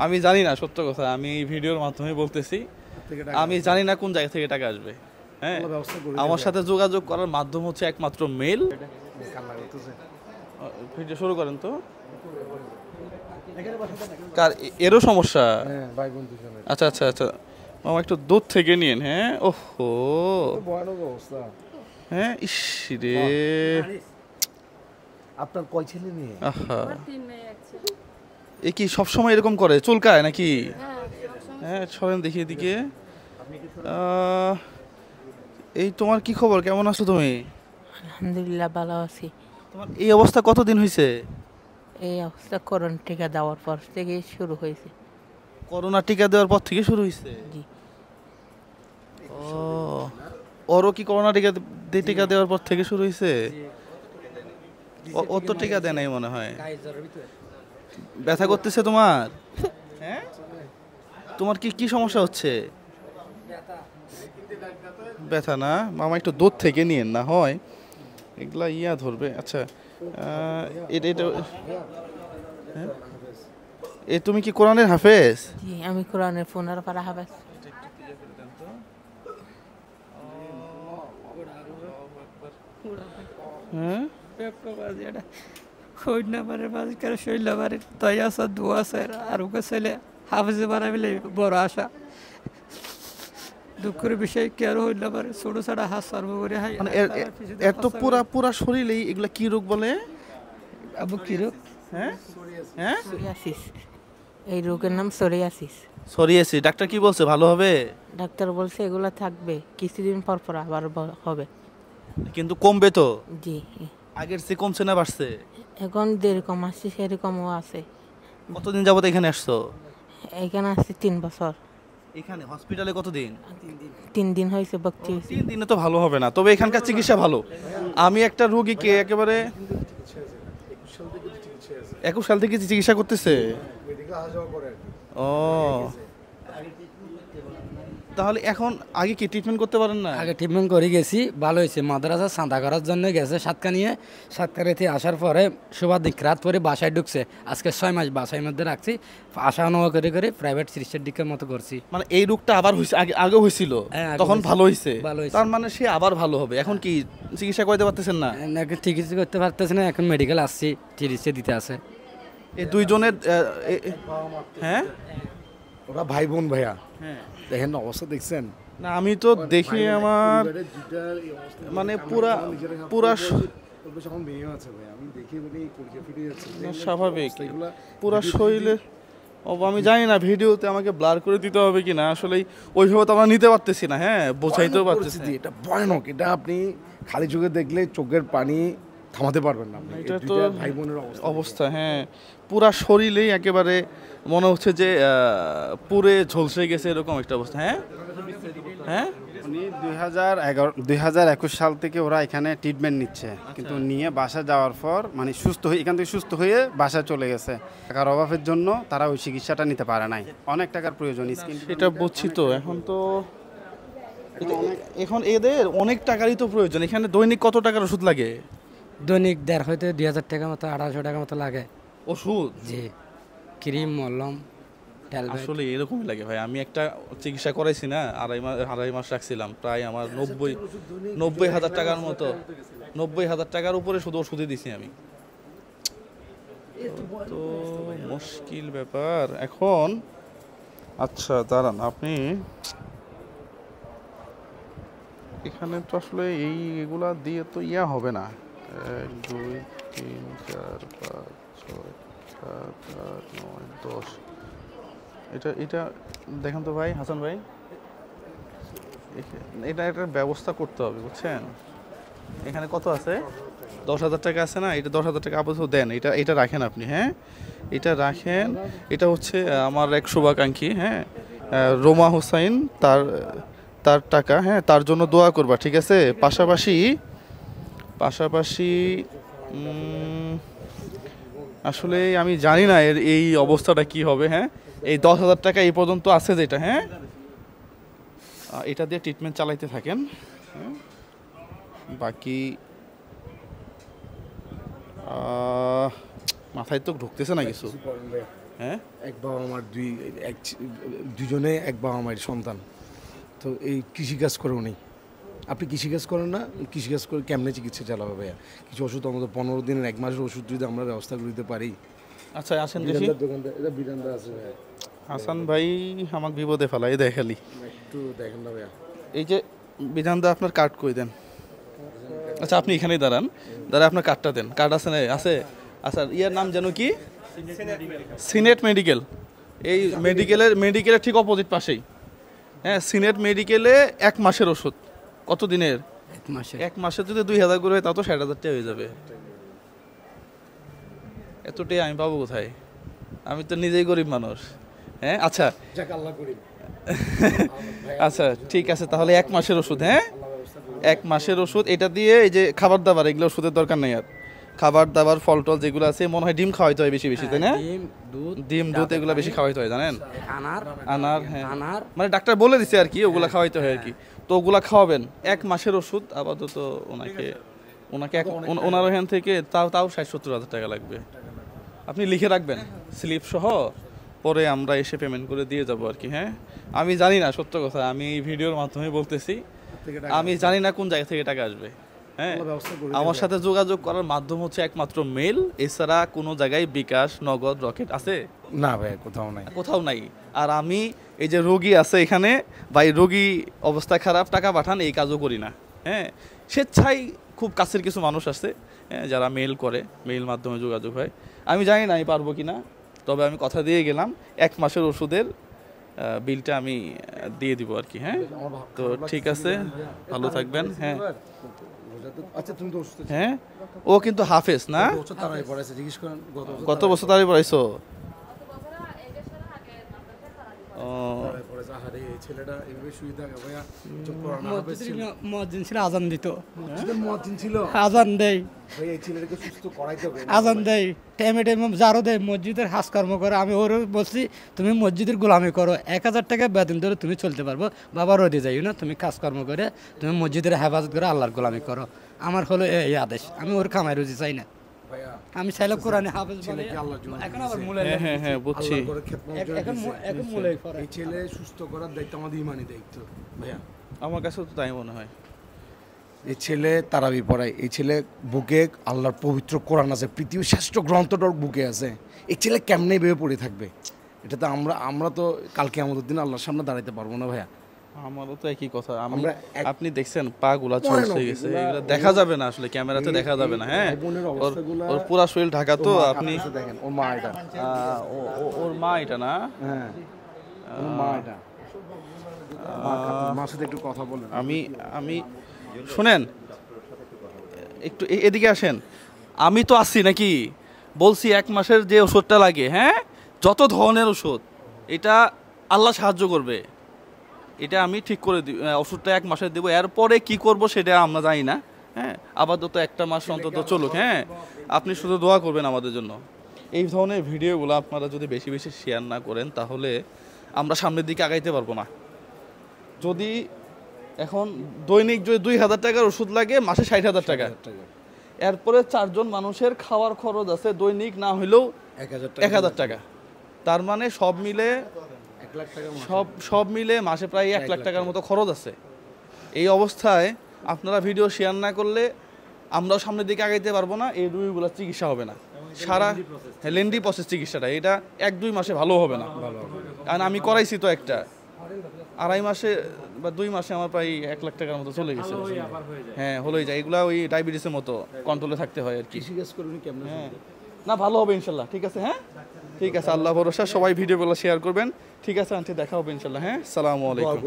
আমি জানি না, সত্য কথা, আমি এই ভিডিওর মাধ্যমে বলতেছি, আমি জানি না কোন জায়গা থেকে টাকা আসবে। হ্যাঁ, আমার সাথে যোগাযোগ করার মাধ্যম হচ্ছে একমাত্র মেল। ভিডিও শুরু করেন তো। কার এরও সমস্যা? আচ্ছা আচ্ছা আচ্ছা, মামা একটু দুধ থেকে নিন। হ্যাঁ, ওহো, হ্যাঁ, ইস রে, আপনার কয় ছেলে মেয়ে? আহা, এ কি সবসময় এরকম করে, চুলকায় নাকি? হ্যাঁ, সরেন দেখি এদিকে। এই তোমার কি খবর, কেমন আছো তুমি? আলহামদুলিল্লাহ ভালো আছি। তোমার এই অবস্থা কতদিন হয়েছে? এই অবস্থা করোনা টিকা দেওয়ার পর থেকে শুরু হয়েছে। করোনা টিকা দেওয়ার পর থেকে শুরু হয়েছে? জি। ও, ওরও কি করোনা টিকা দেওয়ার পর থেকে শুরু হয়েছে? ও তো টিকা দেয় নাই মনে হয়। ব্যথা করতেছে তোমার? হ্যাঁ, তোমার কি কি সমস্যা হচ্ছে? ব্যথা না, মামা একটু দুধ থেকে নিন না হয়, এগুলা ইয়া ধরবে। আচ্ছা, এটা এটা হ্যাঁ? এ তুমি কি কোরআনের হাফেজ? জি, আমি কোরআনের 15 পারা হাফেজ। হ্যাঁ, বড় আশা দুঃখের বিষয় কি আর হইল পারে, ছোট ছাড়া হাত সর্ব করে মানে এর তো পুরা শরীরেই এগুলা কি রোগ বলে? আবু কি রোগ? হ্যাঁ হ্যাঁ, সোরিয়াসিস, এই রোগের নাম সোরিয়াসিস। সরিয়েছি, ডাক্তার কি বলছে, ভালো হবে? ডাক্তার বলছে এগুলা থাকবে কিছুদিন পর পর আবার হবে। কিন্তু কমবে তো? জি, আগের চেয়ে কমছে না বাড়ছে? এখন যেরকম আসছে সেরকমও আছে। কতদিন যাবত এখানে আসছো? এখানে আসছে 3 বছর। এখানে হসপিটালে কতদিন? 3 দিন হয়েছে ভর্তি হয়েছে। 3 দিনে তো ভালো হবে না, তবে এখানকার চিকিৎসা ভালো। আমি একটা রোগীকে একেবারে 21 সাল থেকে চিকিৎসা করতেছে। ও, তাহলে এখন আগে কি ট্রিটমেন্ট করতে পারেন না? আগে ট্রিটমেন্ট করে গেছি, ভালো হয়েছে। মাদ্রাসা চাঁদা করার জন্য গেছে সাতকা নিয়ে, সাতকারেতে আসার পরে শুভাদিক রাত পরে বাসায় ঢুকছে। আজকে 6 মাস বাসায় মধ্যে রাখছি, আসা নেওয়া করে করে প্রাইভেট চিকিৎসার দিকের মতো করছি। মানে এই রোগটা আবার হয়েছে, আগে হয়েছিল, তখন ভালো হয়েছে, তার মানে সে আবার ভালো হবে। এখন কি চিকিৎসা করতে পারতেছেন না? এখন চিকিৎসা করতে পারতেছে না, এখন মেডিকেল আসছি, চিকিৎসা দিতে আছে। এই দুইজনের হ্যাঁ, ওরা ভাই বোন ভাইয়া। হ্যাঁ, দেখেন অবস্থা দেখছেন না আমি তো দেখি আমার মানে পুরা স্বাভাবিক, পুরা শরীরে। আমি জানি না ভিডিওতে আমাকে ব্লার করে দিতে হবে কিনা, আসলে ওইভাবে তো আমরা নিতে পারতেছি না। হ্যাঁ, বোঝাইতেও পারতেছি না। এটা ভয়ানক, এটা আপনি খালি চোখে দেখলে চোখের পানি থামাতে পারবেন না। এটা তো ভাই বোনের অবস্থা। হ্যাঁ, পুরা শরীরেই একেবারে মনে হচ্ছে যে পুরে ঝলসে গেছে, এরকম একটা অবস্থা। হ্যাঁ হ্যাঁ, উনি 2021 সাল থেকে ওরা এখানে ট্রিটমেন্ট নিচ্ছে, কিন্তু নিয়ে বাসা যাওয়ার পর মানে সুস্থ হয়ে এখান থেকে সুস্থ হয়ে বাসায় চলে গেছে। টাকার অভাবের জন্য তারা ওই চিকিৎসাটা নিতে পারে নাই, অনেক টাকার প্রয়োজন। সেটা বুঝছি তো, এখন এদের অনেক টাকারই তো প্রয়োজন। এখানে দৈনিক কত টাকার ওষুধ লাগে? দৈনিক 1.5 হইতে 2,000 টাকা মতো, 2,500 টাকা মতো লাগে ওষুধ। জি, ক্রিম মলম আসলে এরকমই লাগে ভাই। আমি একটা চিকিৎসা করাইছি না, আড়াই মাস রাখছিলাম, প্রায় আমার 90,000 টাকার মতো, 90,000 টাকার উপরে শুধু ওষুধই দিছি আমি। তো মুশকিল ব্যাপার এখন। আচ্ছা দাঁড়ান, আপনি এখানে তো আসলে এগুলা দিয়ে তো হবে না। 1 2 3 4 5 6 7 8 9 10। এটা দেখেন তো ভাই, হাসান ভাই, এটা একটা ব্যবস্থা করতে হবে, বুঝছেন? এখানে কত আছে? 10,000 টাকা আছে না? এটা 10,000 টাকা আপাতত দেন, এটা রাখেন আপনি। হ্যাঁ, এটা রাখেন। এটা হচ্ছে আমার এক শুভাকাঙ্ক্ষী, হ্যাঁ, রোমা হোসাইন, তার টাকা। হ্যাঁ, তার জন্য দোয়া করবা, ঠিক আছে? পাশাপাশি আসলে আমি জানি না এই অবস্থাটা কি হবে। হ্যাঁ, এই 10,000 টাকা এই পর্যন্ত আছে যেটা, হ্যাঁ, এটা দিয়ে ট্রিটমেন্ট চালাইতে থাকেন। বাকি মাথায় তো ঢুকতেছে না কিছু। হ্যাঁ এক বাবা মার দুজনে এক বাবা মায়ের সন্তান, তো এই কৃষিকাজ করে উনি। আপনি কৃষিকাজ করেন না, কৃষিকাজ করে কেমনে চিকিৎসা চালাবে ভাইয়া? কিছু ওষুধ আমাদের 15 দিনের 1 মাসের ওষুধ যদি আমরা ব্যবস্থা করে দিতে পারি। আচ্ছা আসেন দেখি। বিরান্দার দোকানদার, এটা বিরান্দা আছে ভাইয়া, হাসান ভাই আমাকে বিপদে ফেলাই দেখালি। একটু দেখেন না ভাইয়া। এই যে বিধানদা আপনার কার্ড কই দেন? আচ্ছা আপনি এখানেই দাঁড়ান, আপনার কার্ডটা দেন। কার্ড আছে না? আছে। আচ্ছা ইয়ার নাম যেন কি? Senate medical. এই মেডিকেলের ঠিক অপোজিট পাশেই। হ্যাঁ, সিনেট মেডিকেলে 1 মাসের ওষুধ। কত দিনের? 1 মাসে। 1 মাসে যদি 2000 করে হয় তাও তো 60,000 টাকা হয়ে যাবে। এতটাই আমি পাবো কোথায়? আমি তো নিজেই গরিব মানুষ। হ্যাঁ আচ্ছা যাক আল্লাহ করি। আচ্ছা ঠিক আছে, তাহলে 1 মাসের ওষুধ। হ্যাঁ 1 মাসের ওষুধ। এটা দিয়ে এই যে খাবার দাবার, এগুলো ওষুধের দরকার নেই আর। খাবার দাবার ফল টল যেগুলো আছে, মনে হয় ডিম খাওয়াইতে হয় বেশি বেশি, তাই না? ডিম দুধ এগুলো বেশি খাওয়াইতে হয় জানেন। আনার, হ্যাঁ মানে ডাক্তার বলে দিছে আর কি, ওগুলা খাওয়াইতে হয় আর কি। তো ওগুলা খাওয়াবেন। 1 মাসের ওষুধ আপাতত ওনার ওখান থেকে তাও 60-70 হাজার টাকা লাগবে। আপনি লিখে রাখবেন স্লিপ সহ, পরে আমরা এসে পেমেন্ট করে দিয়ে যাবো আর কি। হ্যাঁ আমি জানি না, সত্য কথা, আমি এই ভিডিওর মাধ্যমে বলতেছি, আমি জানি না কোন জায়গা থেকে টাকা আসবে। হ্যাঁ আমার সাথে যোগাযোগ করার মাধ্যম হচ্ছে একমাত্র মেল, এছাড়া কোনো জায়গায় বিকাশ, নগদ, রকেট আছে না ভাই, কোথাও নাই। আর আমি এই যে রোগী আছে এখানে, ভাই রোগী অবস্থা খারাপ, টাকা পাঠান, এই কাজও করি না। হ্যাঁ স্বেচ্ছায় খুব কাছের কিছু মানুষ আছে, হ্যাঁ যারা মেল করে, মেল মাধ্যমে যোগাযোগ হয়। আমি জানি না আমি পারবো কি না, তবে আমি কথা দিয়ে গেলাম 1 মাসের ওষুধের বিলটা আমি দিয়ে দিব আর কি। হ্যাঁ তো ঠিক আছে, ভালো থাকবেন। হ্যাঁ আচ্ছা তুমি তো অসুস্থ, হ্যাঁ ও কিন্তু হাফেজ না? তারাই পড়াইছে, জিজ্ঞেস করেন গত বছর তারই পড়াইছো? ও আরে এই ছেলেটা এইভাবে শুয়ে থাকে ভাইয়া। মুয়াজ্জিন ছিল, আজান দিত, মুয়াজ্জিন ছিল, আজান দেয়, ভাই এই ছেলেটাকে সুস্থ করাইতে হবে। আজান দেয়, টাইমে টাইমে জারো দেয়, মসজিদের কাজকর্ম করে। আমি ওর বলছি তুমি মসজিদের গোলামি করো, 1000 টাকা বেতন ধরে তুমি চলতে পারবো, বাবা রোদে যাইও না, তুমি কাজকর্ম করে তুমি মসজিদের হেফাজত করে আল্লাহর গোলামি করো। আমার হলো এই আদেশ। আমি ওর কামাই রুজি চাই না, আমি চাইলে কোরআনে হাফেজ বলে এখন আবার মূলে। হ্যাঁ হ্যাঁ বুঝছি। এখন মূলে করে। এই ছেলে সুস্থ করার দায়িত্ব আমাদের ইমানি দায়িত্ব ভাইয়া। আমার কাছে তো তাই মনে হয়। এই ছেলে তারাবি পড়ায়, এই ছেলে বুকে আল্লাহর পবিত্র কোরআন আছে, পৃথিবীর শ্রেষ্ঠ গ্রন্থটার বুকে আছে। এই ছেলে কেমনে ভেবে পড়ে থাকবে? এটা তো আমরা তো কালকে আমাদের দিন আল্লাহর সামনে দাঁড়াইতে পারবো না ভাইয়া। আমারও তো একই কথা। আপনি দেখছেন পা গুলা চলছে গেছে, এগুলো দেখা যাবে না আসলে, ক্যামেরাতে দেখা যাবে না। হ্যাঁ ওর পুরা শরীর ঢাকা, তো আপনি দেখেন ওর মা এটা, ওর মা এটা না? হ্যাঁ ওর মা এটা। মার সাথে একটু কথা বলেন। আমি শুনেন একটু এদিকে আসেন। আমি তো আসছি নাকি, বলছি 1 মাসের যে ওষুধটা লাগে, হ্যাঁ যত ধরনের ওষুধ, এটা আল্লাহ সাহায্য করবে। এটা আমি ঠিক করে দিব, ওষুধটা 1 মাসের দেবো। এরপরে কি করব সেটা আমরা জানি না। হ্যাঁ আপাতত 1টা মাস অন্তত চলুক। হ্যাঁ আপনি শুধু দোয়া করবেন আমাদের জন্য। এই ধরনের ভিডিওগুলো আপনারা যদি বেশি বেশি শেয়ার না করেন, তাহলে আমরা সামনের দিকে আগাইতে পারবো না। যদি এখন দৈনিক যদি 2000 টাকার ওষুধ লাগে, মাসে 60,000 টাকা, এরপরে 4 জন মানুষের খাওয়ার খরচ আছে দৈনিক না হইলেও 1000 টাকা। তার মানে সব মিলে 1 লাখ টাকা, সব মিলে মাসে প্রায় 1 লাখ টাকার মতো খরচ আছে। এই অবস্থায় আপনারা ভিডিও শেয়ার না করলে আমরাও সামনের দিকে আগাইতে পারবো না, এই রোগীগুলোর চিকিৎসা হবে না। সারা লেন্দি প্রসেস চিকিৎসাটা, এটা 1-2 মাসে ভালো হবে না। কারণ আমি করাইছি তো একটা 2.5 মাসে বা 2 মাসে আমার প্রায় 1 লাখ টাকার মতো চলে গেছে। হ্যাঁ হলেই যায়, এগুলা ওই ডায়াবেটিসের মতো কন্ট্রোলে থাকতে হয় আর কি। জিজ্ঞেস করুন কেমন। হ্যাঁ না ভালো হবে ইনশাল্লাহ। ঠিক আছে, হ্যাঁ ঠিক আছে, আল্লাহ ভরসা। সবাই ভিডিওগুলো শেয়ার করবেন। ঠিক আছে আন্টি, দেখা হবে ইনশাল্লাহ। হ্যাঁ আসসালামু আলাইকুম।